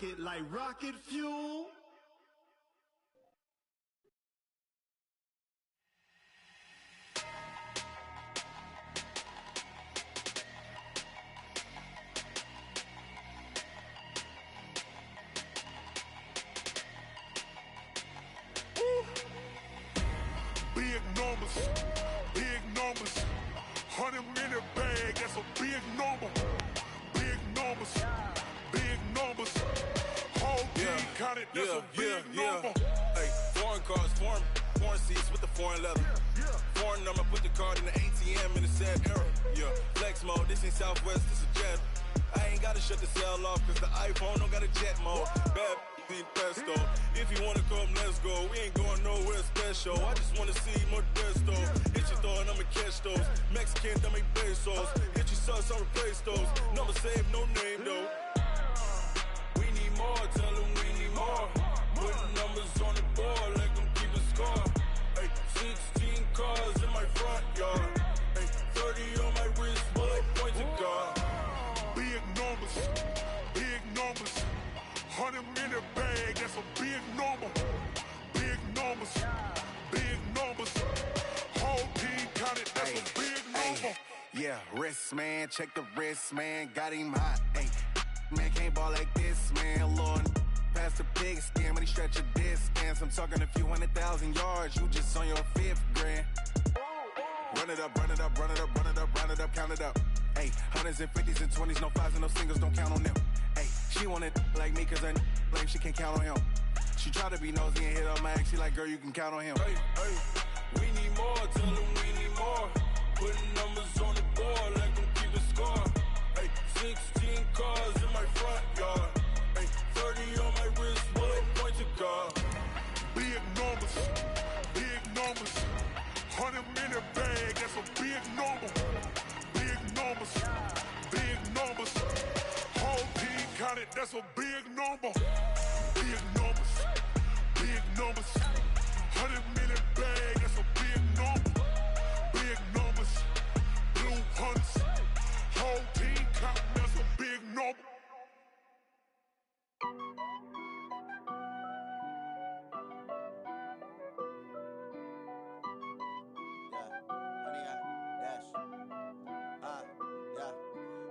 rocket like rocket fuel. Big numbers, 100 in a bag, that's a big number. Big numbers, whole team counted, that's a big number. Hey, foreign cars, foreign seats with the foreign leather. Foreign number, put the card in the ATM in the sad era. Yeah, flex mode, this ain't Southwest, this a jet. I ain't gotta shut the cell off, cause the iPhone don't got a jet mode. Bad in pesto. If you wanna come, let's go. We ain't going nowhere special. I just wanna see Modesto. Hit your thought, I'ma catch those. Mexican, I make pesos. Hit your sus, I'll replace those. Number save, no name though. We need more, tell them we need more. Putting numbers on the board like I'm keeping score. Hey, 16 cars in my front yard. Hey, 30 on my wrist, while I point to God. Big numbers, 100 in a bag, that's a big number. Big numbers, whole team counted, that's a big number. Yeah, wrist man, check the wrist man, got him hot. Ay, man can't ball like this, man. Lord, past the pig skin, but he stretch a distance. I'm talking a few 100,000 yards, you just on your 5th grand. Run it up, count it up. Ay, hundreds and 50s and 20s, no 5s and no singles, don't count on them. Ay, she want it like me, cause her blame she can't count on him. She try to be nosy and hit on my ex, she like, girl, you can count on him. Hey, we need more, tell them we need more. Putting numbers on the board like I'm keeping score. Hey, 16 cars in my front yard. Hey, 30 on my wrist, while I point to God. Big numbers, 100 in a bag, that's a big number. Big numbers, whole team counted, that's a big number. Big numbers, 100 in a bag, that's a big number. Big numbers, blue hunts, whole team counting, that's a big number.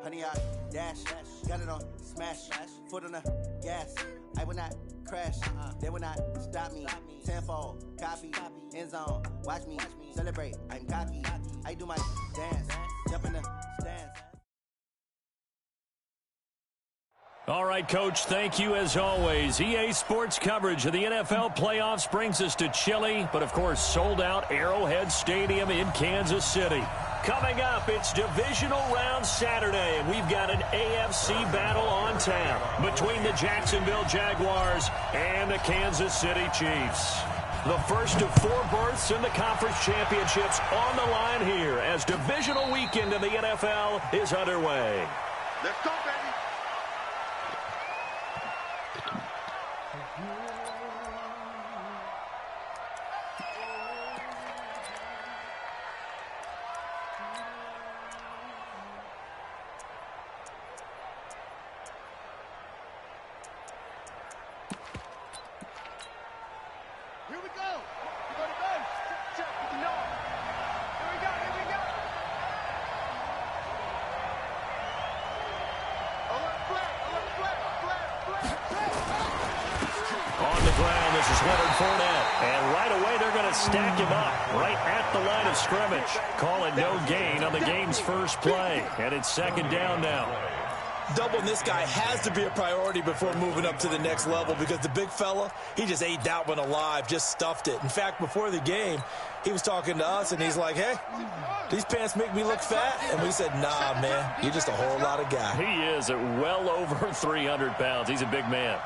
Honey, I dash, got it on smash, foot on the gas. I will not crash, they will not stop me. Tenfold, copy, end zone, watch me celebrate. I'm cocky, I do my dance, jump in the stands. All right, Coach, thank you as always. EA Sports coverage of the NFL playoffs brings us to chilly, but of course sold out Arrowhead Stadium in Kansas City. Coming up, it's Divisional Round Saturday, and we've got an AFC battle on tap between the Jacksonville Jaguars and the Kansas City Chiefs. The first of 4 berths in the conference championships on the line here as divisional weekend in the NFL is underway. Let's go, baby. Here we go. We go to base. Check. No. Here we go. Alert flat. On the ground, this is Leonard Fournette. And right away, they're going to stack him up right at the line of scrimmage. Calling no gain on the game's first play. And it's 2nd down now. Doubling this guy has to be a priority before moving up to the next level because the big fella, he just ate that one alive, just stuffed it. In fact, before the game, he was talking to us, and he's like, hey, these pants make me look fat? And we said, nah, man, you're just a whole lot of guy. He is at well over 300 pounds. He's a big man.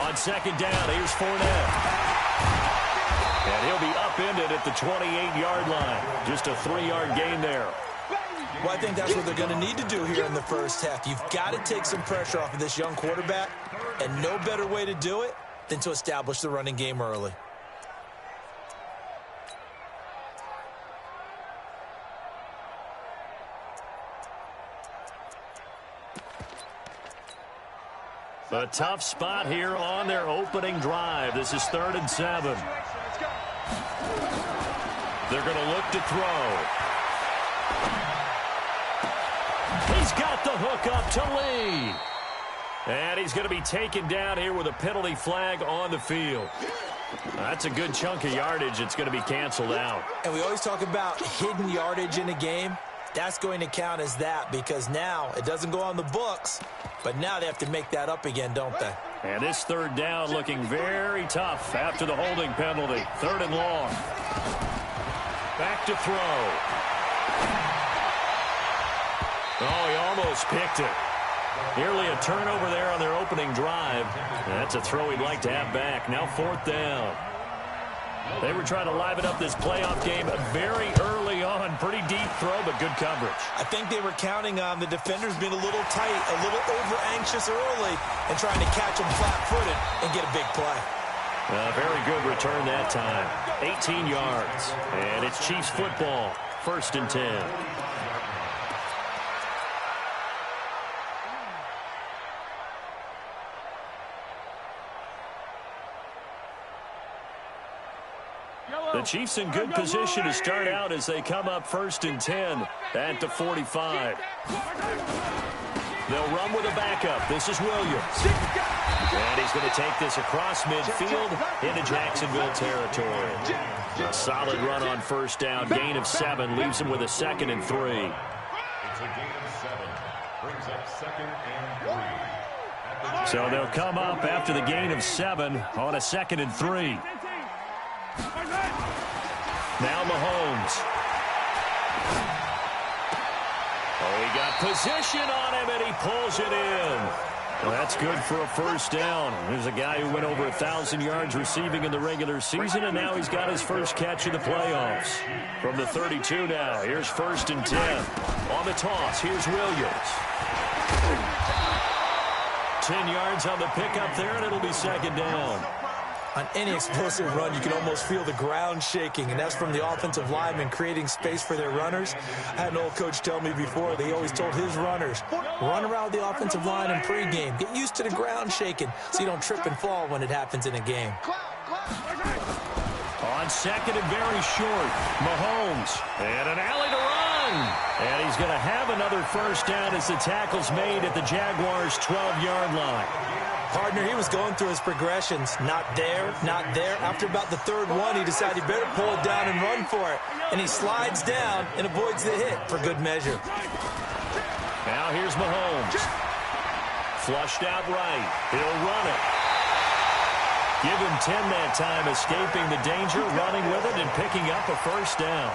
On 2nd down, here's Fournette. And he'll be upended at the 28-yard line. Just a 3-yard gain there. Well, I think that's what they're going to need to do here in the first half. You've got to take some pressure off of this young quarterback, and no better way to do it than to establish the running game early. A tough spot here on their opening drive. This is 3rd and 7. They're going to look to throw. He's got the hook up to Lee. And he's going to be taken down here with a penalty flag on the field. That's a good chunk of yardage. It's going to be canceled out. And we always talk about hidden yardage in a game. That's going to count as that because now it doesn't go on the books, but now they have to make that up again, don't they? And this 3rd down looking very tough after the holding penalty. 3rd and long. Back to throw. Oh, he almost picked it. Nearly a turnover there on their opening drive. That's a throw he'd like to have back. Now 4th down. They were trying to liven up this playoff game very early on. Pretty deep throw, but good coverage. I think they were counting on the defenders being a little tight, a little over-anxious early, and trying to catch them flat-footed and get a big play. Very good return that time. 18 yards. And it's Chiefs football. 1st and 10. The Chiefs in good position to start out as they come up 1st and 10 at the 45. They'll run with a backup. This is Williams. And he's going to take this across midfield into Jacksonville territory. A solid run on 1st down. Gain of 7 leaves him with a 2nd and 3. It's a gain of 7. Brings up 2nd and 3. So they'll come up after the gain of 7 on a 2nd and 3. Now Mahomes. Oh, he got position on him, and he pulls it in. Well, that's good for a 1st down. There's a guy who went over 1,000 yards receiving in the regular season, and now he's got his first catch of the playoffs. From the 32 now, here's 1st and 10. On the toss, here's Williams. 10 yards on the pickup there, and it'll be 2nd down. On any explosive run, you can almost feel the ground shaking, and that's from the offensive linemen creating space for their runners. I had an old coach tell me before, they always told his runners, run around the offensive line in pregame. Get used to the ground shaking so you don't trip and fall when it happens in a game. On 2nd and very short, Mahomes. And an alley to run. And he's going to have another 1st down as the tackle's made at the Jaguars' 12-yard line. Partner, he was going through his progressions. Not there, not there. After about the 3rd one, he decided he better pull it down and run for it. And he slides down and avoids the hit for good measure. Now here's Mahomes. Flushed out right. He'll run it. Give him 10 that time, escaping the danger, running with it, and picking up a 1st down.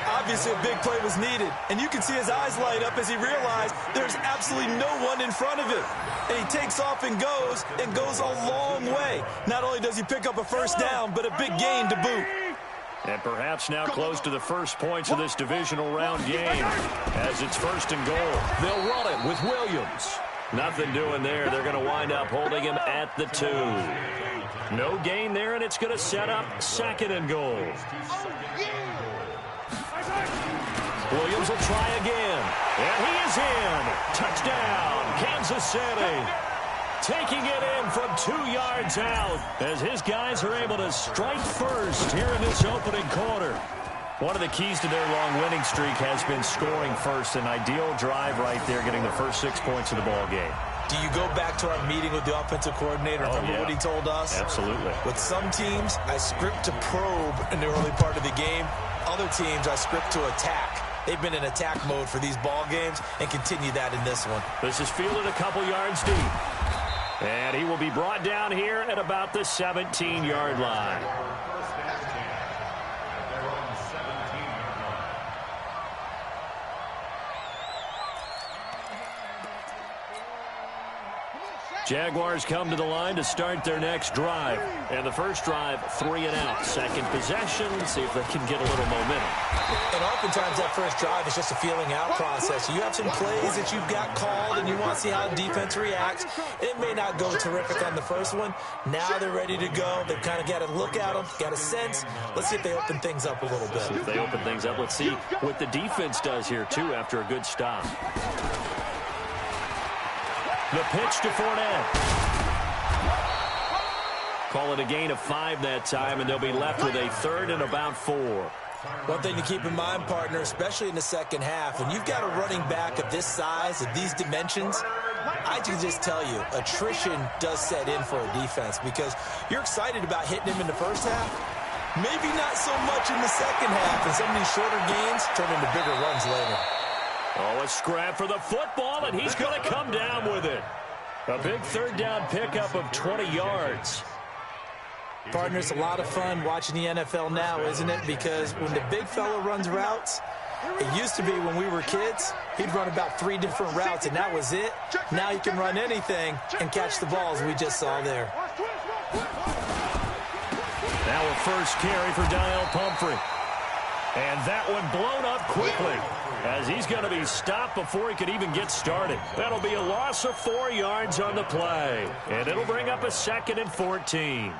Obviously, a big play was needed, and you can see his eyes light up as he realized there's absolutely no one in front of him. And he takes off and goes a long way. Not only does he pick up a 1st down, but a big gain to boot. And perhaps now close to the first points of this divisional round game as it's 1st and goal. They'll run it with Williams. Nothing doing there. They're going to wind up holding him at the 2. No gain there, and it's going to set up 2nd and goal. Williams will try again. And he is in. Touchdown, Kansas City. Taking it in from 2 yards out as his guys are able to strike first here in this opening quarter. One of the keys to their long winning streak has been scoring first. An ideal drive right there, getting the first 6 points of the ball game. Do you go back to our meeting with the offensive coordinator? Remember what he told us? Absolutely. With some teams, I script to probe in the early part of the game. Other teams, I script to attack. They've been in attack mode for these ball games and continue that in this one. This is fielded a couple yards deep. And he will be brought down here at about the 17-yard line. Jaguars come to the line to start their next drive. And the first drive, 3 and out. Second possession, see if they can get a little momentum. And oftentimes that first drive is just a feeling out process. You have some plays that you've got called and you want to see how the defense reacts. It may not go terrific on the first one. Now they're ready to go. They've kind of got to look at them, got a sense. Let's see if they open things up a little bit. See if they open things up. Let's see what the defense does here, too, after a good stop. The pitch to Fournette. Call it a gain of 5 that time, and they'll be left with a third and about 4. One thing to keep in mind, partner, especially in the second half, when you've got a running back of this size, of these dimensions, I can just tell you, attrition does set in for a defense because you're excited about hitting him in the first half. Maybe not so much in the second half, and some of these shorter gains turn into bigger runs later. Oh, a scrap for the football, and he's going to come down with it. A big third down pickup of 20 yards. Partner, it's a lot of fun watching the NFL now, isn't it? Because when the big fella runs routes, it used to be when we were kids, he'd run about 3 different routes, and that was it. Now he can run anything and catch the balls we just saw there. Now a first carry for Daniel Pumphrey. And that one blown up quickly as he's going to be stopped before he could even get started. That'll be a loss of 4 yards on the play. And it'll bring up a 2nd and 14.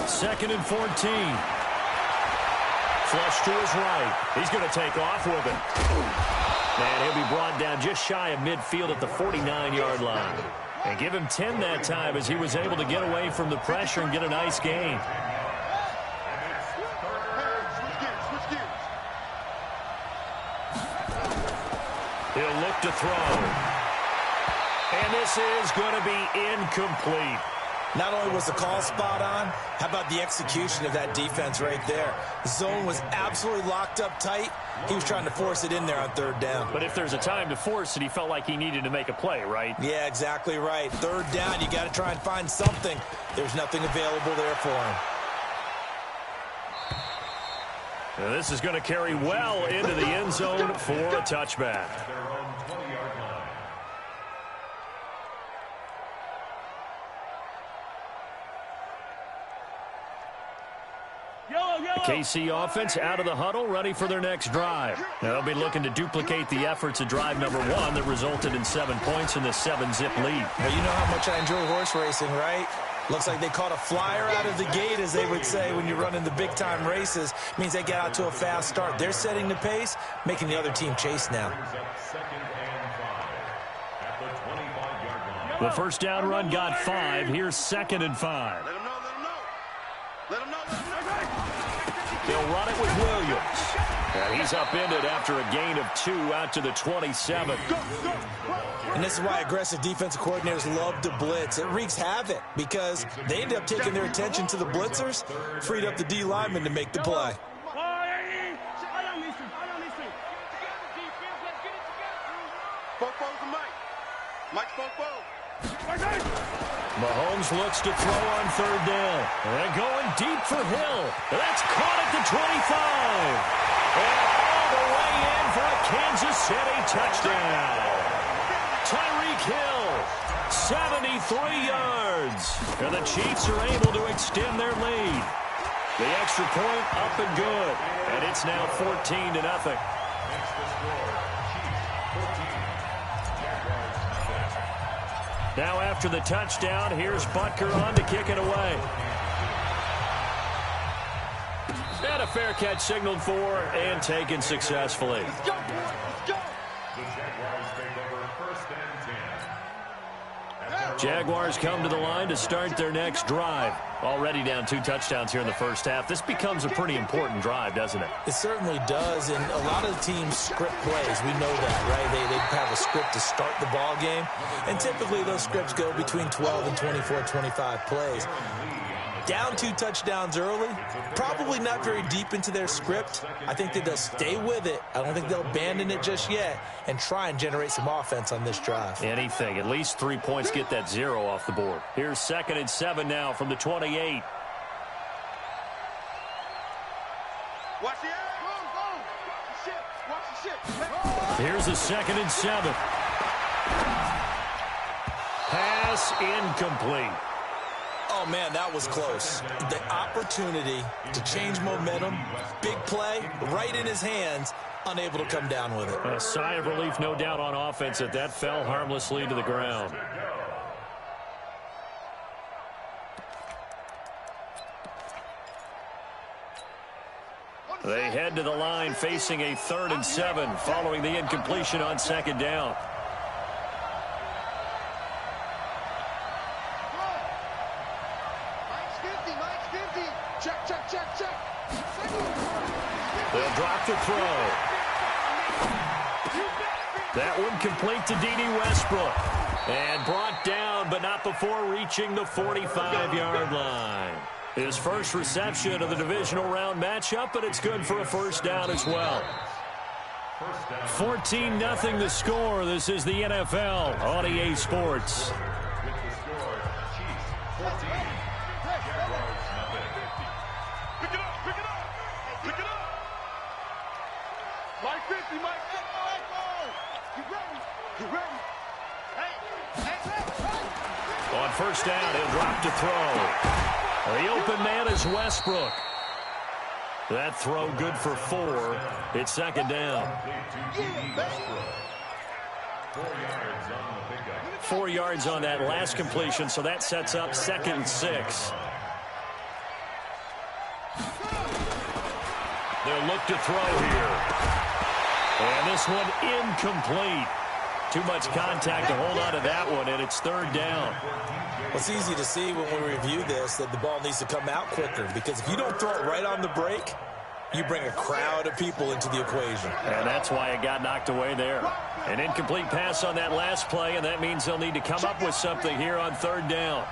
Second and 14. Flush to his right. He's going to take off with it. And he'll be brought down just shy of midfield at the 49-yard line. And give him 10 that time as he was able to get away from the pressure and get a nice gain. He'll look to throw. And this is going to be incomplete. Not only was the call spot on, how about the execution of that defense right there? The zone was absolutely locked up tight. He was trying to force it in there on third down. But if there's a time to force it, he felt like he needed to make a play, right? Yeah, exactly right. Third down, you got to try and find something. There's nothing available there for him. Now this is going to carry well into the end zone for a touchback. The KC offense out of the huddle, ready for their next drive. Now they'll be looking to duplicate the efforts of drive number 1 that resulted in 7 points in the 7-zip lead. But you know how much I enjoy horse racing, right? Looks like they caught a flyer out of the gate, as they would say when you're running the big-time races. Means they get out to a fast start. They're setting the pace, making the other team chase now. The first down run got 5. Here's 2nd and 5. Let him know. They'll run it with Williams. And he's upended after a gain of 2 out to the 27. And this is why aggressive defensive coordinators love to blitz. It wreaks havoc because they end up taking their attention to the blitzers, freed up the D lineman to make the play. Mahomes looks to throw on third down. And going deep for Hill. That's caught at the 25. And all the way in for a Kansas City touchdown. Tyreek Hill, 73 yards. And the Chiefs are able to extend their lead. The extra point up and good. And it's now 14-0. Now after the touchdown, here's Butker on to kick it away. And a fair catch signaled for and taken successfully. Let's go. Jaguars come to the line to start their next drive. Already down 2 touchdowns here in the first half. This becomes a pretty important drive, doesn't it? It certainly does, and a lot of teams script plays. We know that, right? They have a script to start the ball game, and typically those scripts go between 12 and 24, 25 plays. Down 2 touchdowns early, probably not very deep into their script. I think that they'll stay with it. I don't think they'll abandon it just yet and try and generate some offense on this drive. Anything. At least 3 points, get that 0 off the board. Here's 2nd and 7 now from the 28. Watch the air. Watch the ship. Here's a 2nd and 7. Pass incomplete. Oh, man, that was close. The opportunity to change momentum, big play, right in his hands, unable to come down with it. A sigh of relief, no doubt, on offense that fell harmlessly to the ground. They head to the line facing a 3rd and 7 following the incompletion on 2nd down. They'll drop the throw. That one complete to D.D. Westbrook. And brought down, but not before reaching the 45-yard line. His first reception of the divisional round matchup, but it's good for a first down as well. 14-0 the score. This is the NFL on EA Sports. With the score, Chiefs 14, Jaguars nothing. Pick it up, pick it up, pick it up. Mike 50, Mike 50. You ready? You ready? Hey. On first down, he'll drop to throw. The open man is Westbrook. That throw good for 4. It's 2nd down. 4 yards on that last completion, so that sets up 2nd and 6. They'll look to throw here. And this one incomplete. Too much contact to hold on to that one, and it's 3rd down. Well, it's easy to see when we review this that the ball needs to come out quicker, because if you don't throw it right on the break, you bring a crowd of people into the equation. And that's why it got knocked away there. An incomplete pass on that last play, and that means they'll need to come up with something here on 3rd down.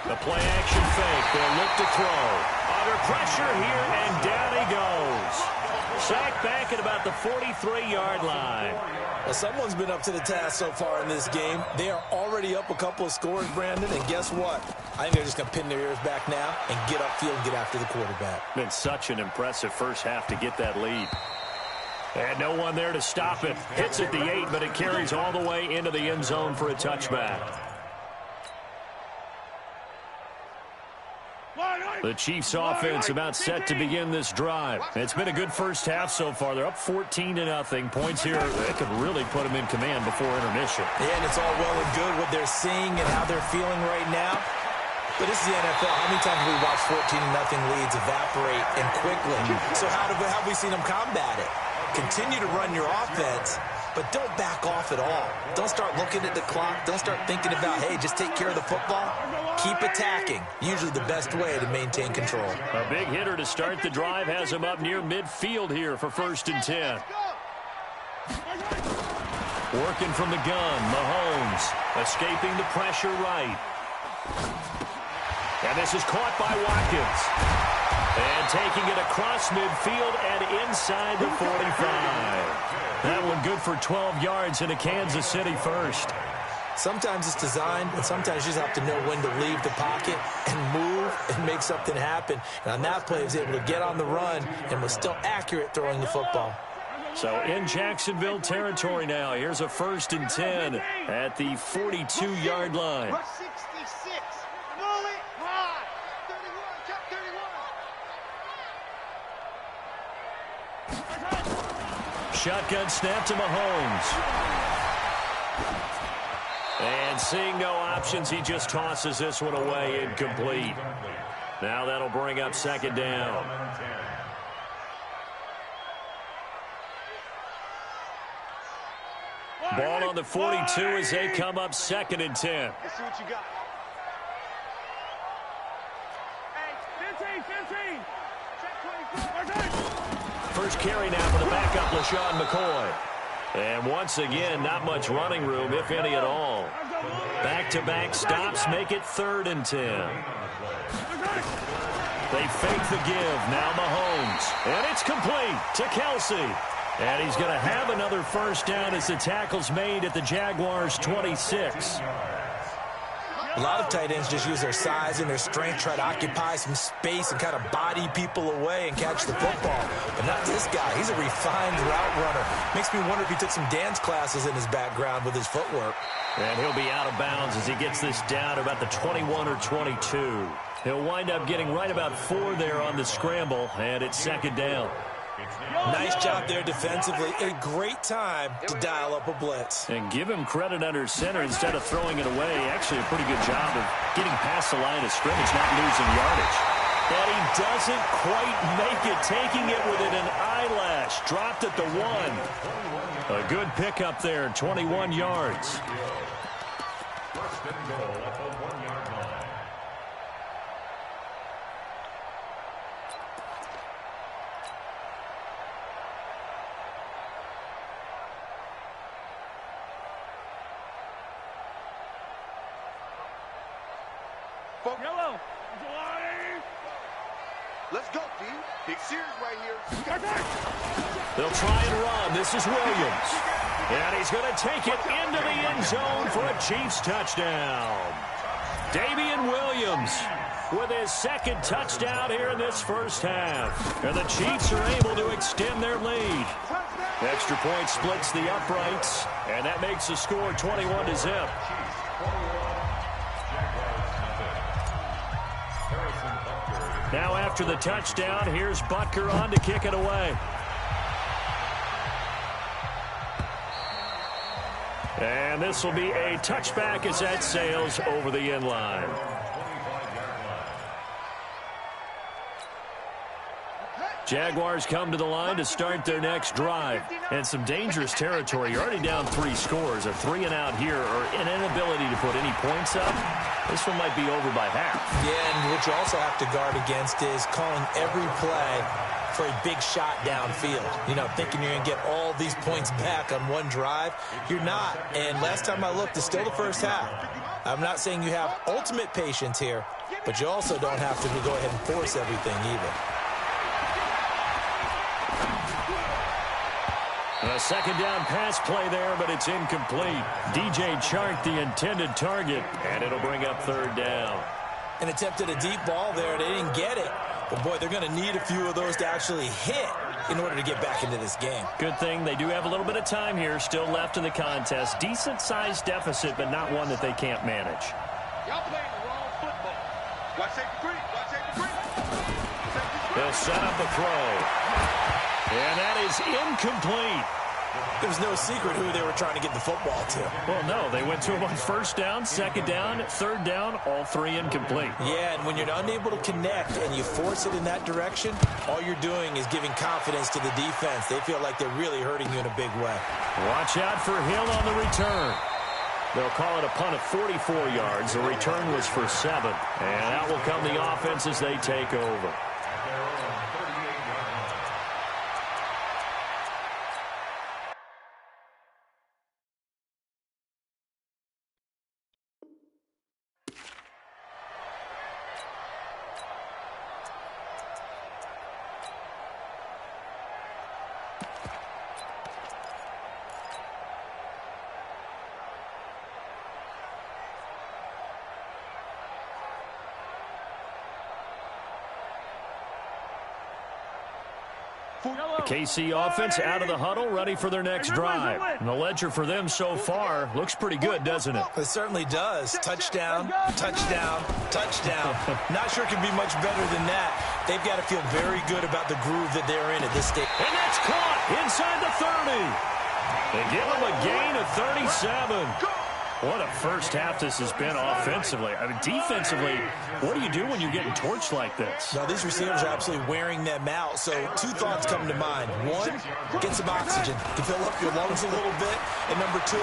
The play action fake. They'll look to throw. Under pressure here, and down he goes. Sacked back at about the 43-yard line. Well, someone's been up to the task so far in this game. They are already up a couple of scores, Brandon, and guess what? I think they're just going to pin their ears back now and get upfield and get after the quarterback. Been such an impressive first half to get that lead. And no one there to stop it. Hits at the 8, but it carries all the way into the end zone for a touchback. The Chiefs offense about set to begin this drive. It's been a good first half so far. They're up 14-0. Points here, they could really put them in command before intermission. Yeah, and it's all well and good what they're seeing and how they're feeling right now. But this is the NFL. How many times have we watched 14-0 leads evaporate and quickly? So how have we seen them combat it? Continue to run your offense, but don't back off at all. Don't start looking at the clock. Don't start thinking about, hey, just take care of the football. Keep attacking. Usually the best way to maintain control. A big hitter to start the drive has him up near midfield here for 1st and 10. Working from the gun, Mahomes escaping the pressure right. And this is caught by Watkins. And taking it across midfield and inside the 45. That one good for 12 yards into Kansas City first. Sometimes it's designed, and sometimes you just have to know when to leave the pocket and move and make something happen. And on that play, he was able to get on the run and was still accurate throwing the football. So in Jacksonville territory now. Here's a 1st and 10 at the 42-yard line. Rush 66. Roll it high. 31. Check 31. Shotgun snap to Mahomes. And seeing no options, he just tosses this one away incomplete. Now that'll bring up 2nd down. Ball on the 42 as they come up 2nd and 10. Let's see what you got. Hey, 15. Check 24. First carry now for the backup, LaShawn McCoy. And once again, not much running room, if any at all. Back-to-back stops make it 3rd and 10. They fake the give. Now Mahomes. And it's complete to Kelsey. And he's going to have another first down as the tackle's made at the Jaguars' 26. A lot of tight ends just use their size and their strength, try to occupy some space and kind of body people away and catch the football. But not this guy. He's a refined route runner. Makes me wonder if he took some dance classes in his background with his footwork. And he'll be out of bounds as he gets this down to about the 21 or 22. He'll wind up getting right about 4 there on the scramble, and it's second down. Nice job there defensively. A great time to dial up a blitz. And give him credit under center instead of throwing it away. Actually a pretty good job of getting past the line of scrimmage, not losing yardage. And he doesn't quite make it, taking it within an eyelash. Dropped at the 1. A good pickup there, 21 yards. First and goal at the 1-yard line. Yellow. Let's go, D. Big series right here. They'll try and run. This is Williams. And he's going to take it into the end zone for a Chiefs touchdown. Damian Williams with his second touchdown here in this first half. And the Chiefs are able to extend their lead. Extra point splits the uprights, and that makes the score 21-0. Now after the touchdown, here's Butker on to kick it away. And this will be a touchback as that sails over the end line. Jaguars come to the line to start their next drive. And some dangerous territory. You're already down 3 scores. A 3-and-out here or an inability to put any points up. This one might be over by half. Yeah, and what you also have to guard against is calling every play for a big shot downfield. You know, thinking you're going to get all these points back on one drive. You're not. And last time I looked, it's still the first half. I'm not saying you have ultimate patience here, but you also don't have to go ahead and force everything either. A second down pass play there, but it's incomplete. DJ Chark, the intended target, and it'll bring up third down. And attempted a deep ball there. They didn't get it. But, boy, they're going to need a few of those to actually hit in order to get back into this game. Good thing they do have a little bit of time here still left in the contest. Decent-sized deficit, but not one that they can't manage. Y'all playing the wrong football. Watch safety three. Watch safety three. They'll set up a throw. And that is incomplete. There was no secret who they were trying to get the football to. Well, no. They went to him on first down, second down, third down, all 3 incomplete. Yeah, and when you're unable to connect and you force it in that direction, all you're doing is giving confidence to the defense. They feel like they're really hurting you in a big way. Watch out for Hill on the return. They'll call it a punt of 44 yards. The return was for 7. And out will come the offense as they take over. KC offense out of the huddle, ready for their next drive. And the ledger for them so far looks pretty good, doesn't it? It certainly does. Touchdown, touchdown, touchdown. Not sure it can be much better than that. They've got to feel very good about the groove that they're in at this stage. And that's caught inside the 30. They give them a gain of 37. What a first half this has been offensively. I mean, defensively, what do you do when you're getting torched like this? Now, these receivers are absolutely wearing them out. So 2 thoughts come to mind. 1, get some oxygen to fill up your lungs a little bit. And number 2,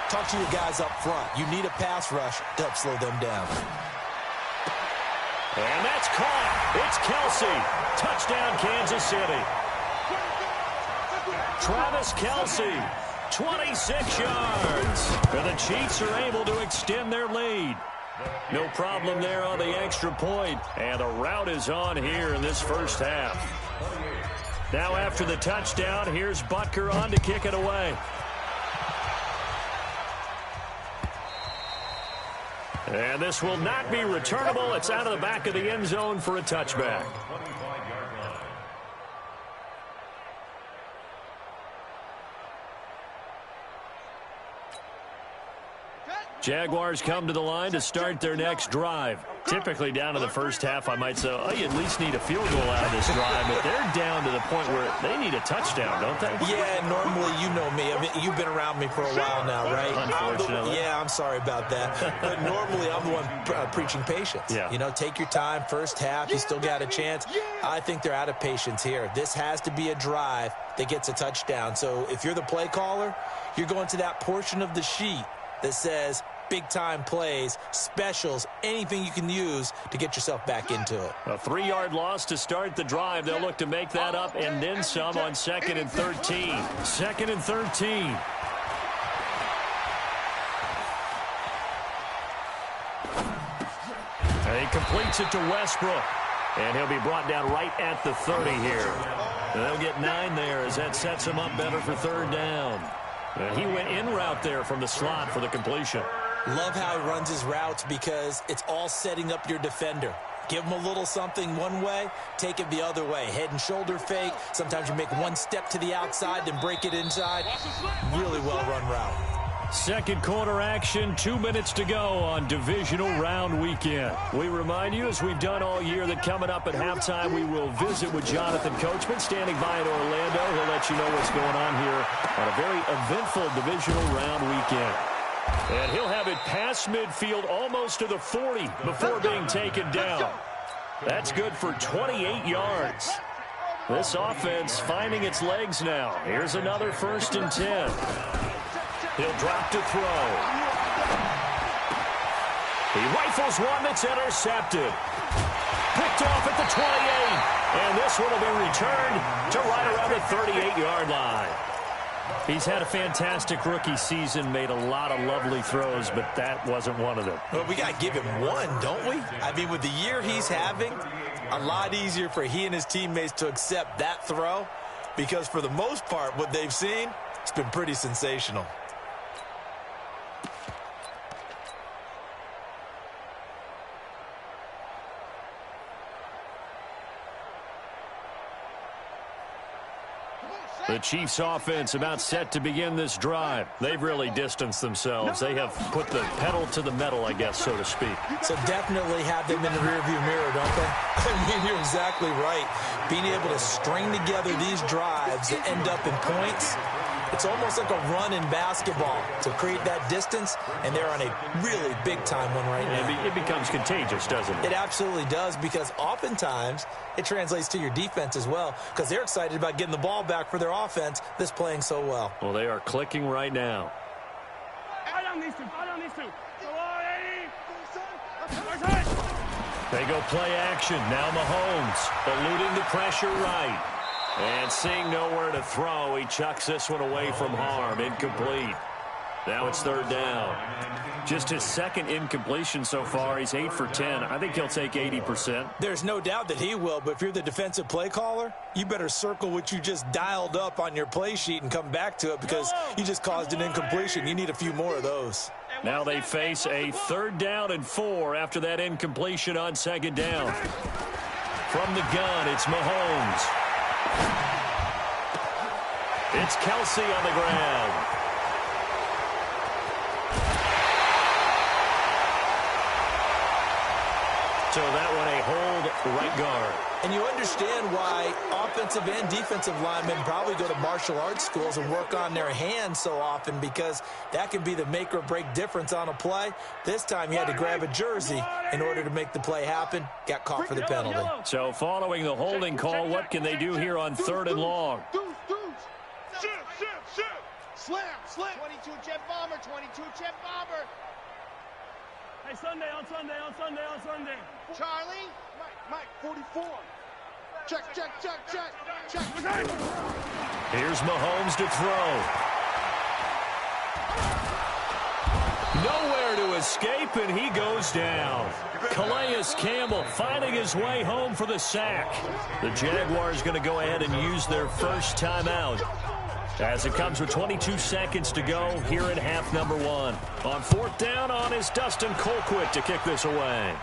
talk to your guys up front. You need a pass rush to help slow them down. And that's caught. It's Kelsey. Touchdown, Kansas City. Travis Kelsey. 26 yards. And the Chiefs are able to extend their lead. No problem there on the extra point. And the route is on here in this first half. Now after the touchdown, here's Butker on to kick it away. And this will not be returnable. It's out of the back of the end zone for a touchback. Jaguars come to the line to start their next drive. Typically down to the first half, I might say, oh, you at least need a field goal out of this drive. But they're down to the point where they need a touchdown, don't they? Yeah, normally, you know me. I mean, you've been around me for a while now, right? Unfortunately. I'm sorry about that. But normally, I'm the one preaching patience. Yeah. You know, take your time. First half, you still got a chance. I think they're out of patience here. This has to be a drive that gets a touchdown. So if you're the play caller, you're going to that portion of the sheet that says big-time plays, specials, anything you can use to get yourself back into it. A 3-yard loss to start the drive. They'll look to make that up and then some on 2nd and 13. 2nd and 13. And he completes it to Westbrook. And he'll be brought down right at the 30 here. And they'll get 9 there as that sets him up better for 3rd down. And he went in route there from the slot for the completion. Love how he runs his routes because it's all setting up your defender. Give him a little something one way, take it the other way. Head and shoulder fake. Sometimes you make one step to the outside, then break it inside. Really well-run route. Second quarter action, 2 minutes to go on divisional round weekend. We remind you, as we've done all year, that coming up at halftime, we will visit with Jonathan Coachman, standing by in Orlando. He'll let you know what's going on here on a very eventful divisional round weekend. And he'll have it past midfield, almost to the 40 before being taken down. That's good for 28 yards. This offense finding its legs now. Here's another 1st and 10. He'll drop to throw. He rifles one that's intercepted. Picked off at the 28. And this one will be returned to right around the 38-yard line. He's had a fantastic rookie season, made a lot of lovely throws, but that wasn't one of them. Well, we got to give him one, don't we? I mean, with the year he's having, a lot easier for he and his teammates to accept that throw because for the most part, what they've seen, it's been pretty sensational. The Chiefs offense about set to begin this drive. They've really distanced themselves. They have put the pedal to the metal, I guess, so to speak. So definitely have them in the rearview mirror, don't they? I mean, you're exactly right. Being able to string together these drives that end up in points, it's almost like a run in basketball to create that distance, and they're on a really big-time one right now. It becomes contagious, doesn't it? It absolutely does, because oftentimes it translates to your defense as well, because they're excited about getting the ball back for their offense that's playing so well. Well, they are clicking right now. Fire down these two. Fire down these two. They go play action. Now Mahomes eluding the pressure right. And seeing nowhere to throw, he chucks this one away from harm. Incomplete. Now it's 3rd down. Just his 2nd incompletion so far. He's 8 for 10. I think he'll take 80%. There's no doubt that he will, but if you're the defensive play caller, you better circle what you just dialed up on your play sheet and come back to it because you just caused an incompletion. You need a few more of those. Now they face a 3rd down and 4 after that incompletion on 2nd down. From the gun, it's Mahomes. It's Kelsey on the ground. So that one a hold right guard. And you understand why offensive and defensive linemen probably go to martial arts schools and work on their hands so often because that can be the make or break difference on a play. This time he had to grab a jersey in order to make the play happen. Got caught for the penalty. So following the holding call, what can they do here on 3rd and long? Slam. 22 jet bomber. 22 jet bomber. Hey, Sunday. Charlie. Mike. 44. Check. Here's Mahomes to throw. Nowhere to escape, and he goes down. Calais Campbell finding his way home for the sack. The Jaguars going to go ahead and use their first timeout. as it comes with 22 seconds to go here in half number 1. On 4th down on is Dustin Colquitt to kick this away.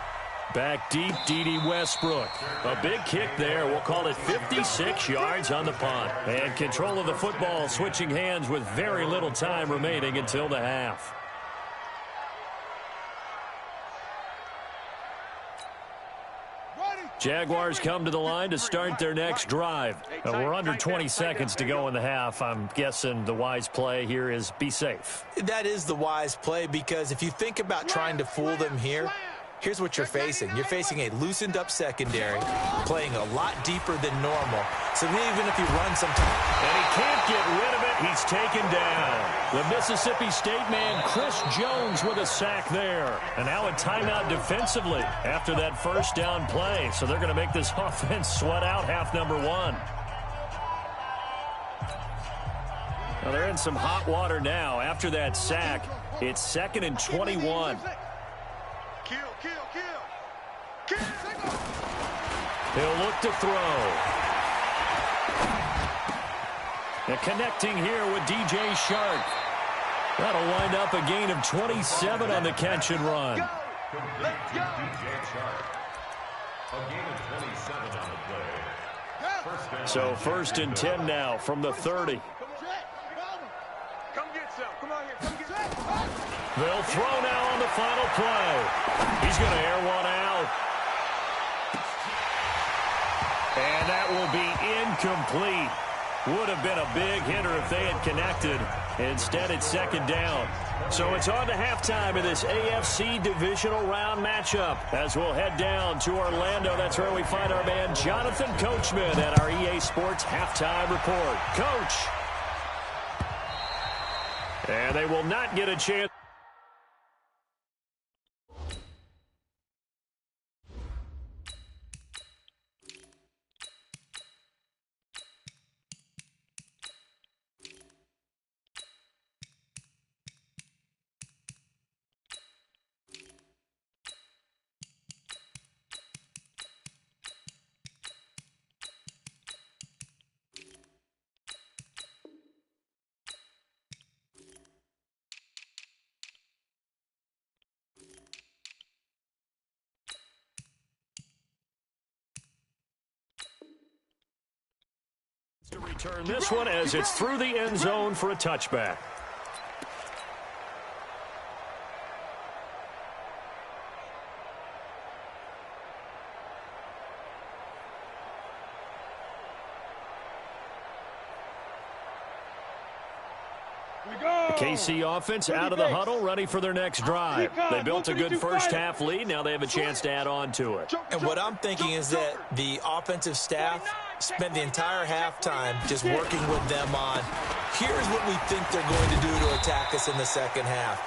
Back deep, D.D. Westbrook. A big kick there. We'll call it 56 yards on the punt. And control of the football switching hands with very little time remaining until the half. Jaguars come to the line to start their next drive. We're under 20 seconds to go in the half. I'm guessing the wise play here is be safe. That is the wise play, because if you think about trying to fool them here, here's what you're facing. You're facing a loosened up secondary, playing a lot deeper than normal. So even if you run sometimes. And he can't get rid of it. He's taken down. The Mississippi State man, Chris Jones, with a sack there. And now a timeout defensively after that first down play. So they're going to make this offense sweat out half number 1. Well, they're in some hot water now. After that sack, it's 2nd and 21. He'll look to throw. And connecting here with D.J. Shark. That'll wind up a gain of 27 on the catch and run. Complete to D.J. Shark. A gain of 27 on the play. So 1st and 10 now from the 30. Come get some. Come on here. Come get some. They'll throw now on the final play. He's going to air one out. And that will be incomplete. Would have been a big hitter if they had connected. Instead, it's 2nd down. So it's on to halftime of this AFC divisional round matchup. As we'll head down to Orlando, that's where we find our man Jonathan Coachman at our EA Sports Halftime Report. Coach. And they will not get a chance. To return this one as it's through the end zone for a touchback. KC offense out of the huddle, ready for their next drive. They built a good first half lead. Now they have a chance to add on to it. And what I'm thinking is that the offensive staff spent the entire halftime just working with them on, here's what we think they're going to do to attack us in the second half.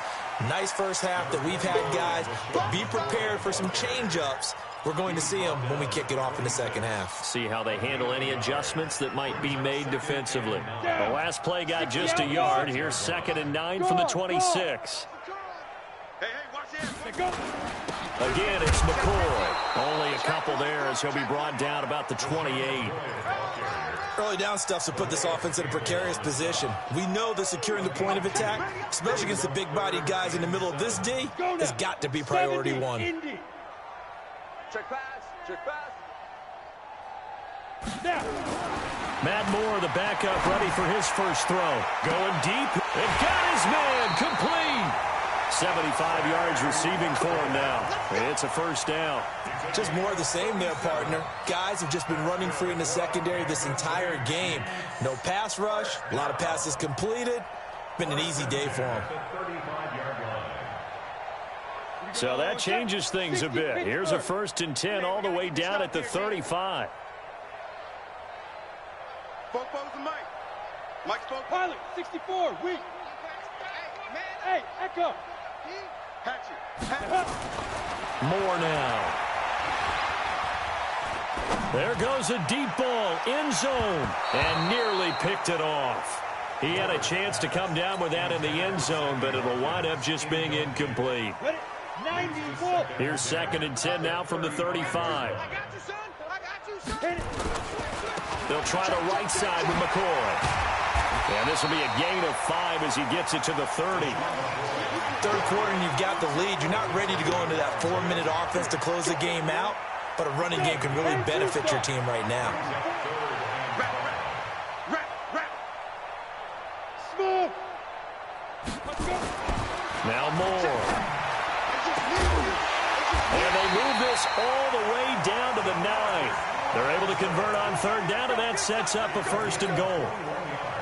Nice first half that we've had, guys, but be prepared for some change-ups. We're going to see them when we kick it off in the second half. See how they handle any adjustments that might be made defensively. The last play got just a yard. Here's 2nd and 9 from the 26. Again, it's McCoy. Only a couple there as he'll be brought down about the 28. Early down stuff to put this offense in a precarious position. We know that securing the point of attack, especially against the big-bodied guys in the middle of this D, has got to be priority 1. Check pass. Check pass. Matt Moore, the backup, ready for his first throw. Going deep. And got his man complete. 75 yards receiving for him now. It's a first down. Just more of the same there, partner. Guys have just been running free in the secondary this entire game. No pass rush. A lot of passes completed. Been an easy day for them. So that changes things a bit. Here's a 1st and 10 all the way down at the 35. Mike spoke. Pilot, 64, weak. Hey, echo. Moore now. There goes a deep ball, end zone, and nearly picked it off. He had a chance to come down with that in the end zone, but it'll wind up just being incomplete. Here's 2nd and 10 now from the 35. They'll try the right side with McCoy. And this will be a gain of 5 as he gets it to the 30. Third quarter and you've got the lead. You're not ready to go into that 4-minute offense to close the game out, but a running game can really benefit your team right now. Now Moore. And they move this all the way down to the 9. They're able to convert on third down, and that sets up a 1st and goal.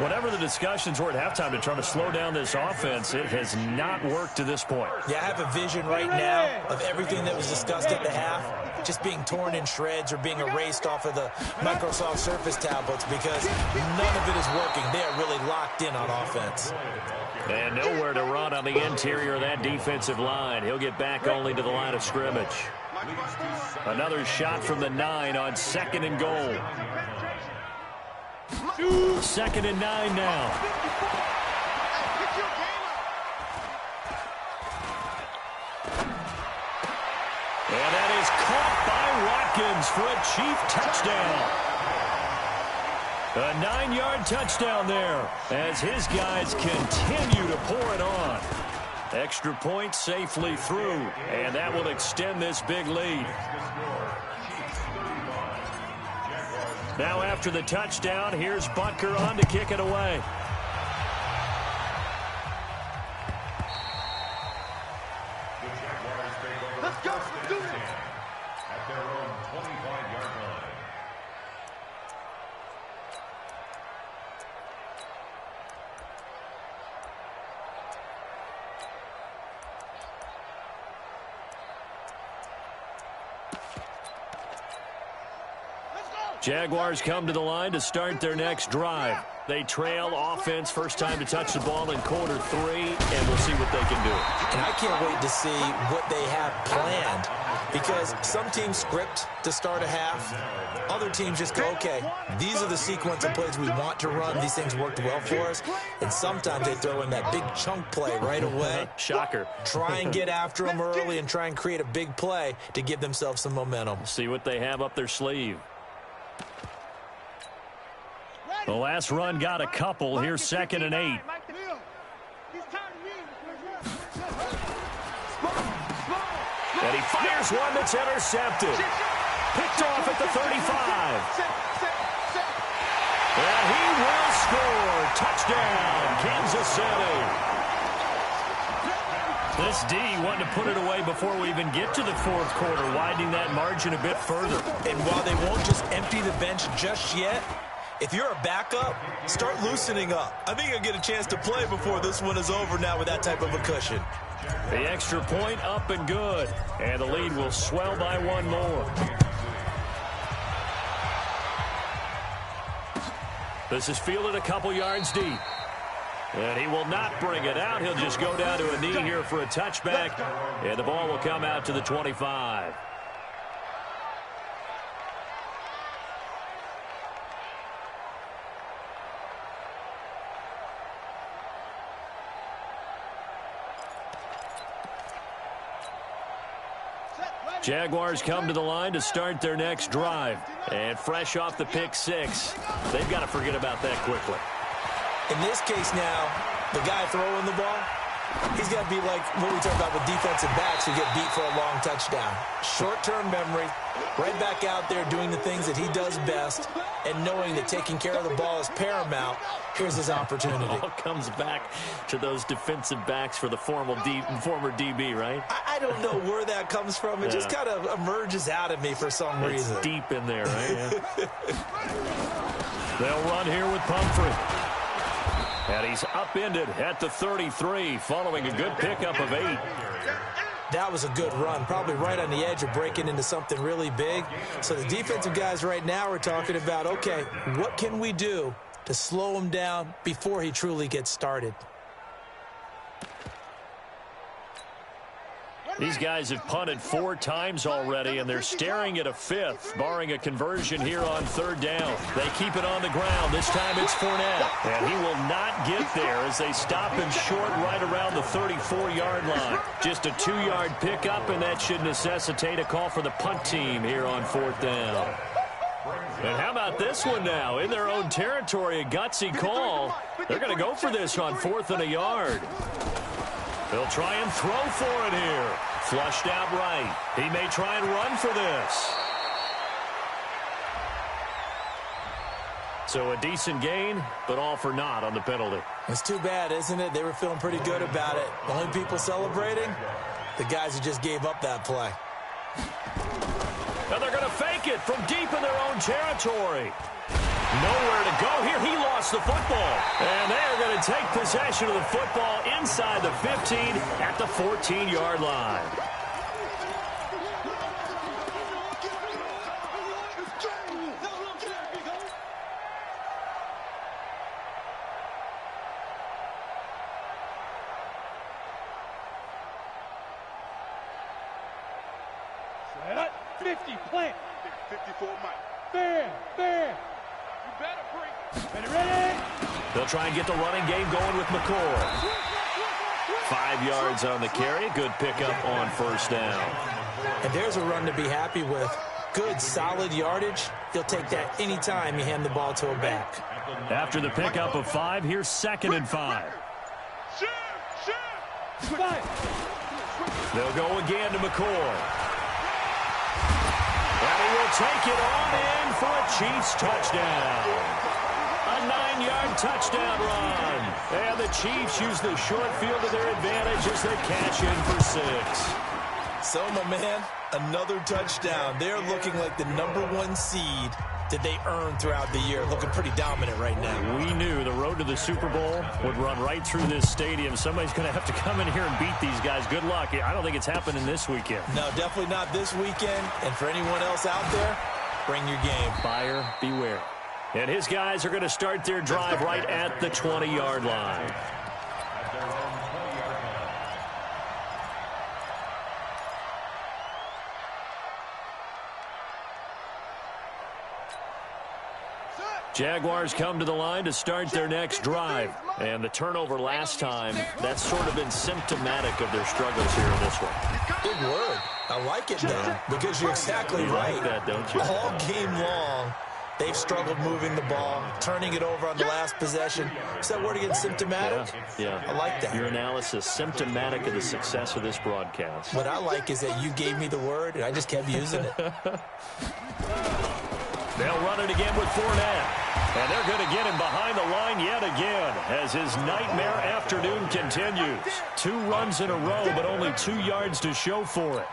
Whatever the discussions were at halftime to try to slow down this offense, it has not worked to this point. Yeah, I have a vision right now of everything that was discussed at the half just being torn in shreds or being erased off of the Microsoft Surface tablets because none of it is working. They are really locked in on offense. And nowhere to run on the interior of that defensive line. He'll get back only to the line of scrimmage. Another shot from the 9 on 2nd and goal. 2nd and 9 now. And that is caught by Watkins for a Chief touchdown. A 9-yard touchdown there as his guys continue to pour it on. Extra point safely through, and that will extend this big lead. Now after the touchdown, here's Butker on to kick it away. Let's go. Let's do this. At their own 25-yard line. Jaguars come to the line to start their next drive. They trail offense, first time to touch the ball in quarter 3, and we'll see what they can do. And I can't wait to see what they have planned because some teams script to start a half. Other teams just go, okay, these are the sequence of plays we want to run. These things worked well for us. And sometimes they throw in that big chunk play right away. Shocker. Try and get after them early and try and create a big play to give themselves some momentum. See what they have up their sleeve. The last run got a couple. Here's 2nd and 8. And he fires one that's intercepted. Picked off at the 35. And he will score. Touchdown, Kansas City. This D wanted to put it away before we even get to the 4th quarter, widening that margin a bit further. And while they won't just empty the bench just yet, if you're a backup, start loosening up. I think you'll get a chance to play before this one is over now with that type of a cushion. The extra point up and good. And the lead will swell by 1 more. This is fielded a couple yards deep. And he will not bring it out. He'll just go down to a knee here for a touchback. And the ball will come out to the 25. Jaguars come to the line to start their next drive. And fresh off the pick 6, they've got to forget about that quickly. In this case now, the guy throwing the ball, he's got to be like what we talk about with defensive backs who get beat for a long touchdown. Short-term memory, right back out there doing the things that he does best, and knowing that taking care of the ball is paramount. Here's his opportunity. It all comes back to those defensive backs for the former DB, right? I don't know where that comes from. It just kind of emerges out of me for some reason. It's deep in there, right? Yeah. They'll run here with Pumphrey. And he's upended at the 33 following a good pickup of 8. That was a good run, probably right on the edge of breaking into something really big. So the defensive guys right now are talking about, okay, what can we do to slow him down before he truly gets started? These guys have punted 4 times already, and they're staring at a 5th, barring a conversion here on 3rd down. They keep it on the ground. This time it's Fournette. And he will not get there as they stop him short right around the 34-yard line. Just a 2-yard pickup, and that should necessitate a call for the punt team here on 4th down. And how about this one now? In their own territory, a gutsy call. They're going to go for this on 4th and a yard. They'll try and throw for it here. Flushed out right. He may try and run for this. So a decent gain, but all for naught on the penalty. It's too bad, isn't it? They were feeling pretty good about it. The only people celebrating, the guys who just gave up that play. And they're going to fake it from deep in their own territory. Nowhere to go here. He lost the football. And they are going to take possession of the football inside the 15 at the 14-yard line. Set up. 50, plant. 54, Mike. Fair. You better bring. Ready. They'll try and get the running game going with McCoy. 5 yards on the carry. Good pickup on first down. And there's a run to be happy with. Good, solid yardage. They'll take that anytime you hand the ball to a back. After the pickup of 5, here's 2nd and 5. They'll go again to McCoy. And he will take it on in for a Chiefs touchdown. A 9-yard touchdown run. And the Chiefs use the short field to their advantage as they cash in for 6. So, my man, another touchdown. They're looking like the #1 seed that they earned throughout the year. Looking pretty dominant right now. We knew the road to the Super Bowl would run right through this stadium. Somebody's going to have to come in here and beat these guys. Good luck. I don't think it's happening this weekend. No, definitely not this weekend. And for anyone else out there, bring your game. Buyer beware. And his guys are going to start their drive right at the 20-yard line. Jaguars come to the line to start their next drive. And the turnover last time, that's sort of been symptomatic of their struggles here in this one. Big word. I like it, Dan, because you're exactly right. Like that, don't you? All game long, they've struggled moving the ball, turning it over on the last possession. Is that word again, symptomatic? Yeah. I like that. Your analysis, symptomatic of the success of this broadcast. What I like is that you gave me the word, and I just kept using it. They'll run it again with Fournette. And they're going to get him behind the line yet again as his nightmare afternoon continues. 2 runs in a row, but only 2 yards to show for it.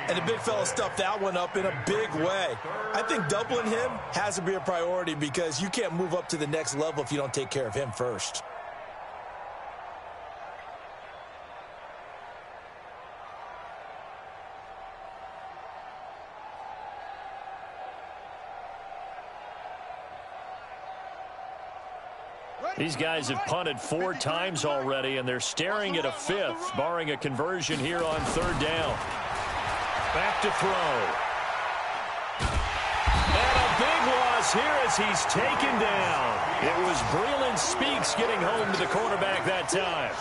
And the big fella stuffed that one up in a big way. I think doubling him has to be a priority because you can't move up to the next level if you don't take care of him first. These guys have punted 4 times already, and they're staring at a 5th, barring a conversion here on 3rd down. Back to throw. And a big loss here as he's taken down. It was Breland Speaks getting home to the quarterback that time.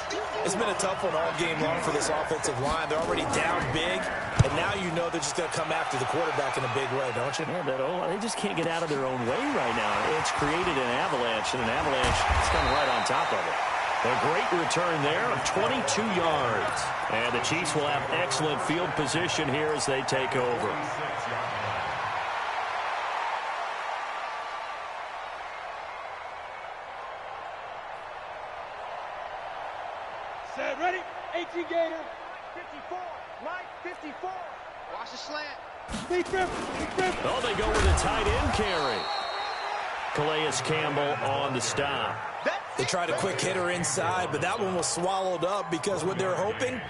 It's been a tough one all game long for this offensive line. They're already down big, and now you know they're just going to come after the quarterback in a big way, don't you? Yeah, they just can't get out of their own way right now. It's created an avalanche, and an avalanche is coming right on top of it. A great return there of 22 yards. And the Chiefs will have excellent field position here as they take over. Set, ready. 18 Gator. 54. Mike, 54. Watch the slant. Big grip. Oh, they go with a tight end carry. Calais Campbell on the stop. They tried a quick hitter inside, but that one was swallowed up because what they're hoping,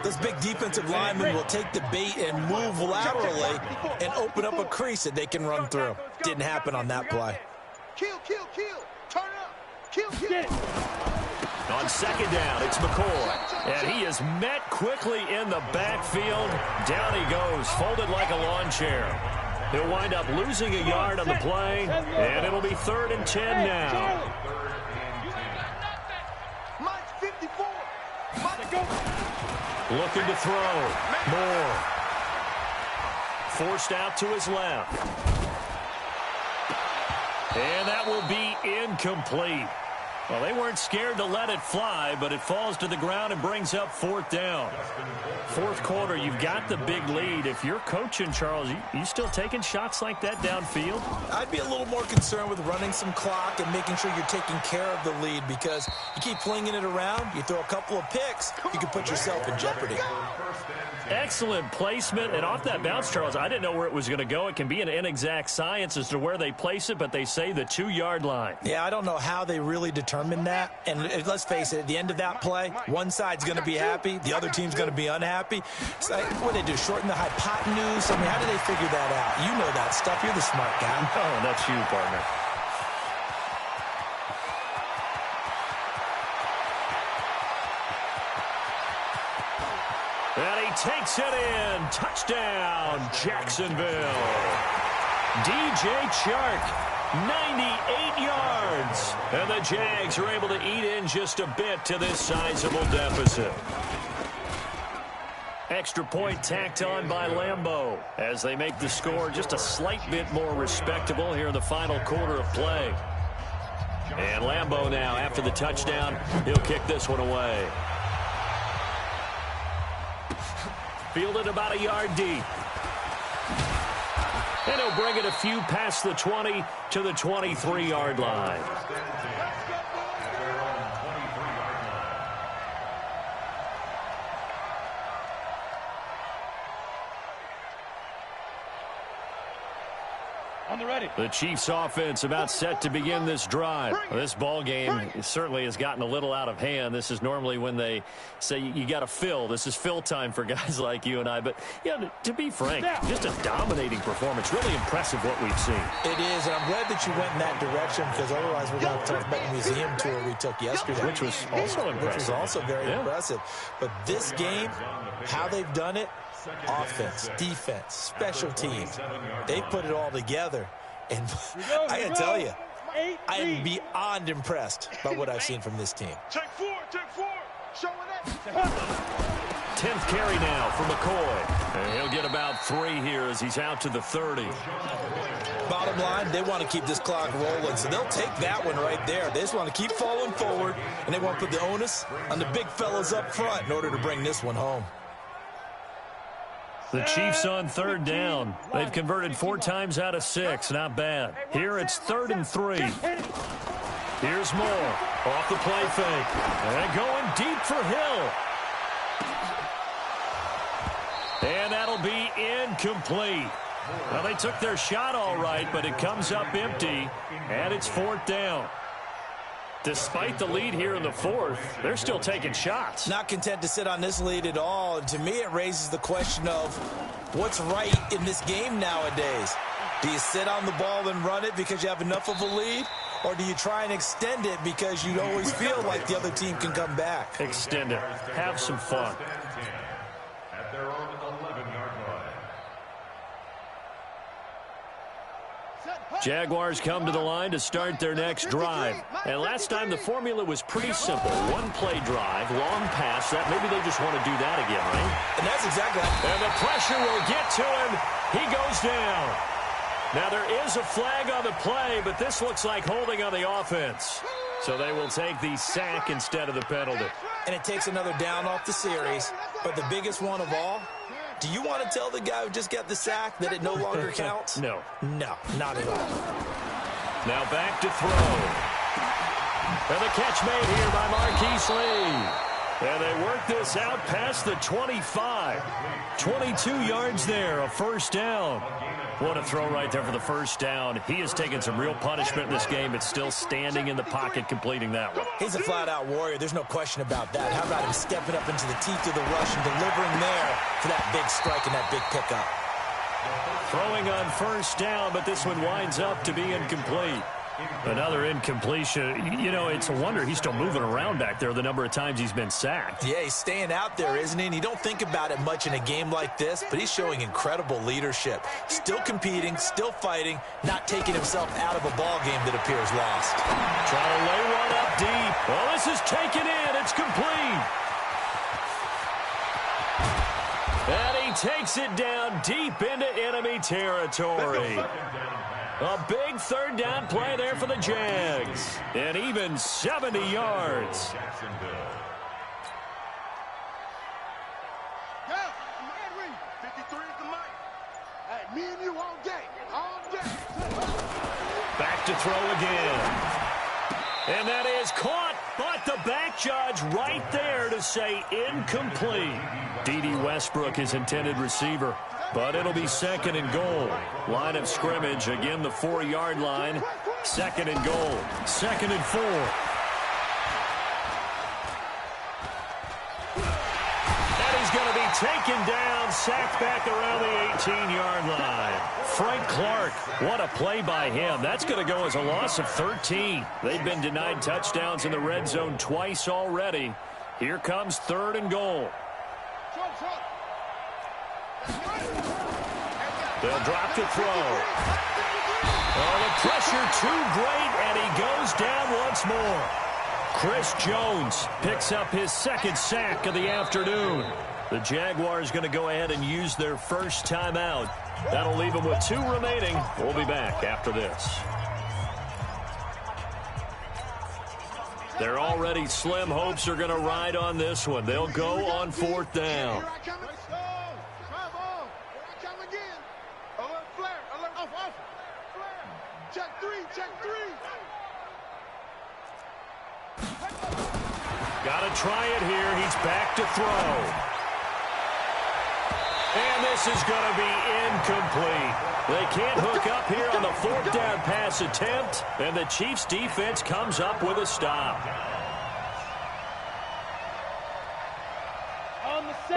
those big defensive linemen will take the bait and move laterally and open up a crease that they can run through. Didn't happen on that play. Kill. Turn up. Kill. On 2nd down, it's McCoy. And he is met quickly in the backfield. Down he goes, folded like a lawn chair. He'll wind up losing a yard on the play, and it'll be 3rd and 10 now. Mike's 54. Looking to throw. Moore. Forced out to his left. And that will be incomplete. Well, they weren't scared to let it fly, but it falls to the ground and brings up 4th down. Fourth quarter, you've got the big lead. If you're coaching, Charles, you still taking shots like that downfield? I'd be a little more concerned with running some clock and making sure you're taking care of the lead, because you keep flinging it around, you throw a couple of picks, you can put yourself in jeopardy. Excellent placement, and off that bounce, Charles, I didn't know where it was going to go. It can be an inexact science as to where they place it, but they say the 2-yard line. Yeah, I don't know how they really determine that, and let's face it, at the end of that play, one side's going to be happy, the other team's going to be unhappy. So, what do they do, shorten the hypotenuse? I mean, how do they figure that out? You know that stuff. You're the smart guy. Oh, that's you, partner. And he takes it in. Touchdown, Jacksonville. DJ Chark. 98 yards. And the Jags are able to eat in just a bit to this sizable deficit. Extra point tacked on by Lambeau as they make the score just a slight bit more respectable here in the final quarter of play. And Lambeau now, after the touchdown, he'll kick this one away. Fielded about a yard deep. And he'll bring it a few past the 20 to the 23-yard line. The Chiefs offense about set to begin this drive. This ball game certainly has gotten a little out of hand. This is normally when they say you got to fill. This is fill time for guys like you and I. But, yeah, to be frank, just a dominating performance. Really impressive what we've seen. It is, and I'm glad that you went in that direction, because otherwise we're going to talk about the museum tour we took yesterday. Which was also impressive. Which was also very impressive. But this game, how they've done it, offense, defense, special teams, they put it all together. And I got to tell you, I am beyond impressed by what I've seen from this team. Take four, showing it. 10th carry now for McCoy. And he'll get about 3 here as he's out to the 30. Bottom line, they want to keep this clock rolling, so they'll take that one right there. They just want to keep falling forward, and they want to put the onus on the big fellas up front in order to bring this one home. The Chiefs on 3rd down. They've converted 4 times out of 6. Not bad. Here it's 3rd and 3. Here's Moore. Off the play fake. And going deep for Hill. And that'll be incomplete. Well, they took their shot all right, but it comes up empty. And it's 4th down. Despite the lead here in the 4th, they're still taking shots. Not content to sit on this lead at all. And to me, it raises the question of what's right in this game nowadays. Do you sit on the ball and run it because you have enough of a lead? Or do you try and extend it because you always feel like the other team can come back? Extend it. Have some fun. At their own 11-yard line. Jaguars come to the line to start their next drive. And last time the formula was pretty simple. 1-play drive, long pass. That maybe they just want to do that again, right? And that's exactly right. And the pressure will get to him. He goes down. Now there is a flag on the play, but this looks like holding on the offense. So they will take the sack instead of the penalty. And it takes another down off the series. But the biggest one of all, do you want to tell the guy who just got the sack that it no longer counts? No. No, not at all. Now back to throw. And the catch made here by Marquise Lee. And they work this out past the 25. 22 yards there, a 1st down. What a throw right there for the 1st down. He has taken some real punishment in this game, but still standing in the pocket completing that one. He's a flat-out warrior. There's no question about that. How about him stepping up into the teeth of the rush and delivering there for that big strike and that big pickup? Throwing on 1st down, but this one winds up to be incomplete. Another incompletion. You know, it's a wonder he's still moving around back there the number of times he's been sacked. Yeah, he's staying out there, isn't he? And you don't think about it much in a game like this, but he's showing incredible leadership. Still competing, still fighting, not taking himself out of a ball game that appears lost. Trying to lay one up deep. Well, this is taken in. It's complete. And he takes it down deep into enemy territory. A big third down play there for the Jags. And even 70 yards. Jacksonville. Go, man, Reed. 53 is the mic. Hey, me and you all day. All day. Back to throw again. And that is caught, but the back judge right there to say incomplete. D.D. Westbrook, his intended receiver. But it'll be second and goal. Line of scrimmage, again the 4-yard line. Second and goal. Second and 4. And he's going to be taken down, sacked back around the 18-yard line. Frank Clark, what a play by him. That's going to go as a loss of 13. They've been denied touchdowns in the red zone twice already. Here comes third and goal. They'll drop to throw. Oh, the pressure too great, and he goes down once more. Chris Jones picks up his second sack of the afternoon. The Jaguars going to go ahead and use their first timeout. That'll leave them with 2 remaining. We'll be back after this. Their already slim hopes are going to ride on this one. They'll go on 4th down. Got to try it here. He's back to throw. And this is going to be incomplete. They can't hook up here on the 4th down pass attempt, and the Chiefs defense comes up with a stop.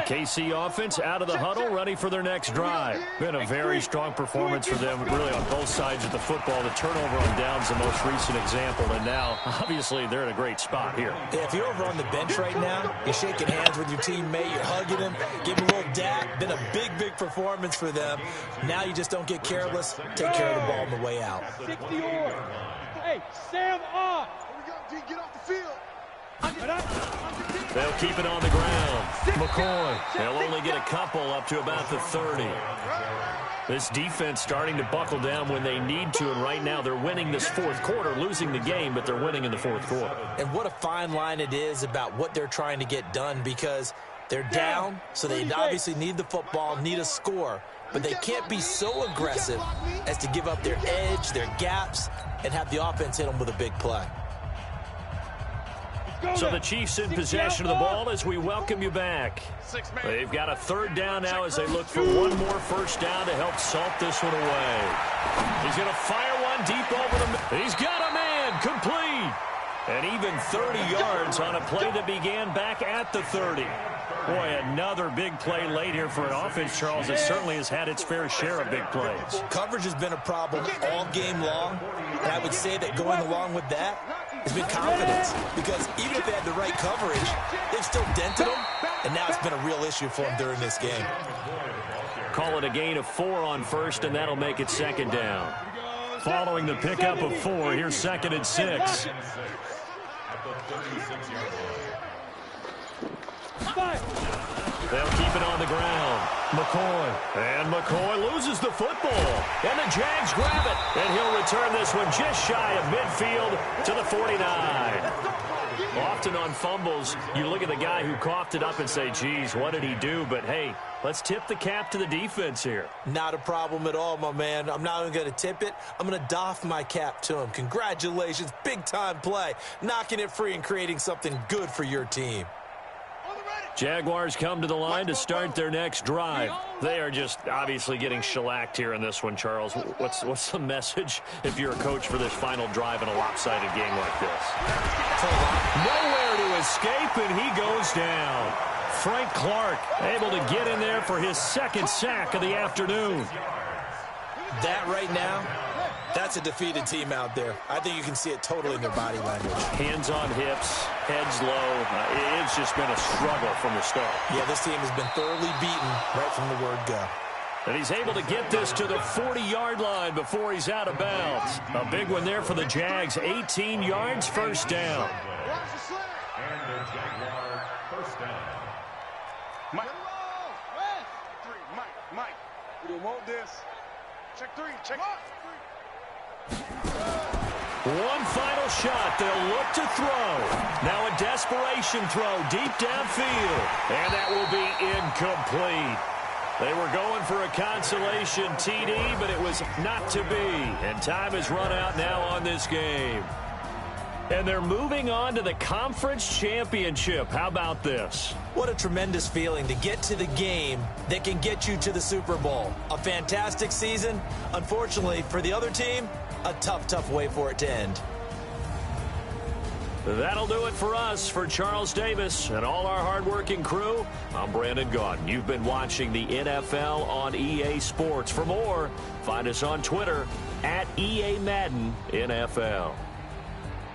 KC offense out of the huddle, ready for their next drive. Been a very strong performance for them, really on both sides of the football. The turnover on downs the most recent example, and now, obviously, they're in a great spot here. Yeah, if you're over on the bench right now, you're shaking hands with your teammate, you're hugging him, giving him a little dap. Been a big, big performance for them. Now you just don't get careless. Take care of the ball on the way out. 60 or. Hey, Sam on. Here we go, D, get off the field. They'll keep it on the ground. McCoy, they'll only get a couple up to about the 30. This defense starting to buckle down when they need to, and right now they're winning this 4th quarter, losing the game, but they're winning in the 4th quarter. And what a fine line it is about what they're trying to get done, because they're down, so they obviously need the football, need a score, but they can't be so aggressive as to give up their edge, their gaps, and have the offense hit them with a big play. So the Chiefs in possession of the ball as we welcome you back. They've got a 3rd down now as they look for one more first down to help salt this one away. He's going to fire one deep over the... He's got a man, complete. And even 30 yards on a play that began back at the 30. Boy, another big play late here for an offense, Charles, that certainly has had its fair share of big plays. Coverage has been a problem all game long, and I would say that going along with that has been confidence, because even if they had the right coverage, they've still dented them, and now it's been a real issue for them during this game. Call it a gain of 4 on first, and that'll make it 2nd down. Following the pickup of 4, here's 2nd and 6. They'll keep it on the ground. McCoy. And McCoy loses the football. And the Jags grab it. And he'll return this one just shy of midfield to the 49. Often on fumbles, you look at the guy who coughed it up and say, geez, what did he do? But, hey, let's tip the cap to the defense here. Not a problem at all, my man. I'm not even going to tip it. I'm going to doff my cap to him. Congratulations. Big-time play. Knocking it free and creating something good for your team. Jaguars come to the line to start their next drive. They are just obviously getting shellacked here in this one, Charles. What's the message if you're a coach for this final drive in a lopsided game like this? Nowhere to escape, and he goes down. Frank Clark able to get in there for his 2nd sack of the afternoon. That right now, that's a defeated team out there. I think you can see it totally in their body language. Hands on hips, heads low. It's just been a struggle from the start. Yeah, this team has been thoroughly beaten right from the word go. And he's able to get this to the 40-yard line before he's out of bounds. A big one there for the Jags. 18 yards, first down. And the Jaguars first down. Mike. Mike. We didn't want this. Check 3. Check 3. One final shot. They'll look to throw. Now a desperation throw deep downfield. And that will be incomplete. They were going for a consolation TD, but it was not to be. And time has run out now on this game. And they're moving on to the conference championship. How about this? What a tremendous feeling to get to the game that can get you to the Super Bowl. A fantastic season. Unfortunately, for the other team, a tough way for it to end. That'll do it for us. For Charles Davis and all our hardworking crew, I'm Brandon Gaudin. You've been watching the NFL on EA Sports. For more, find us on Twitter at EA Madden NFL.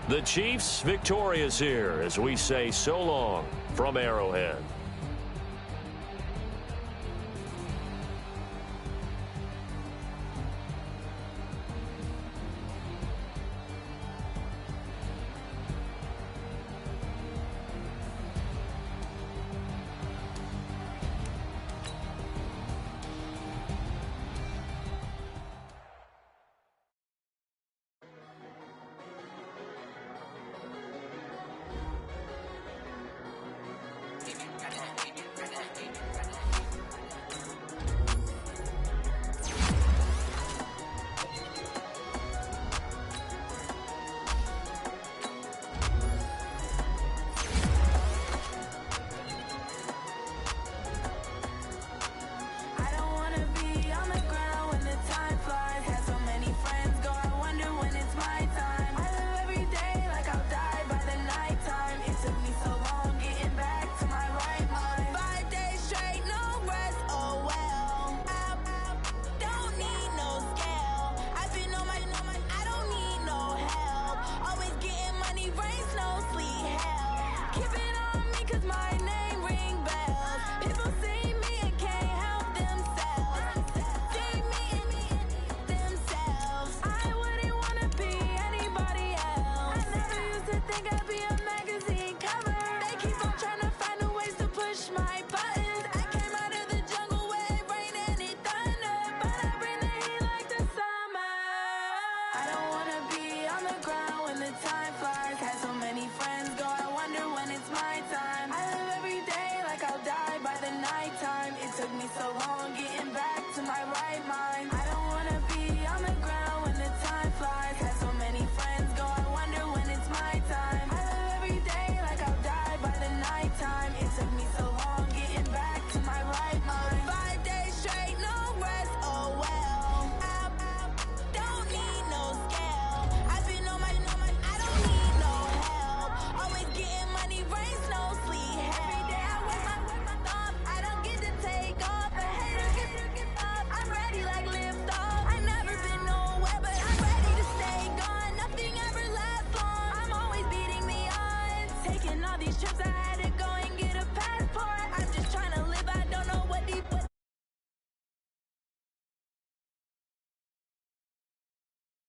The Chiefs victorious here as we say so long from Arrowhead.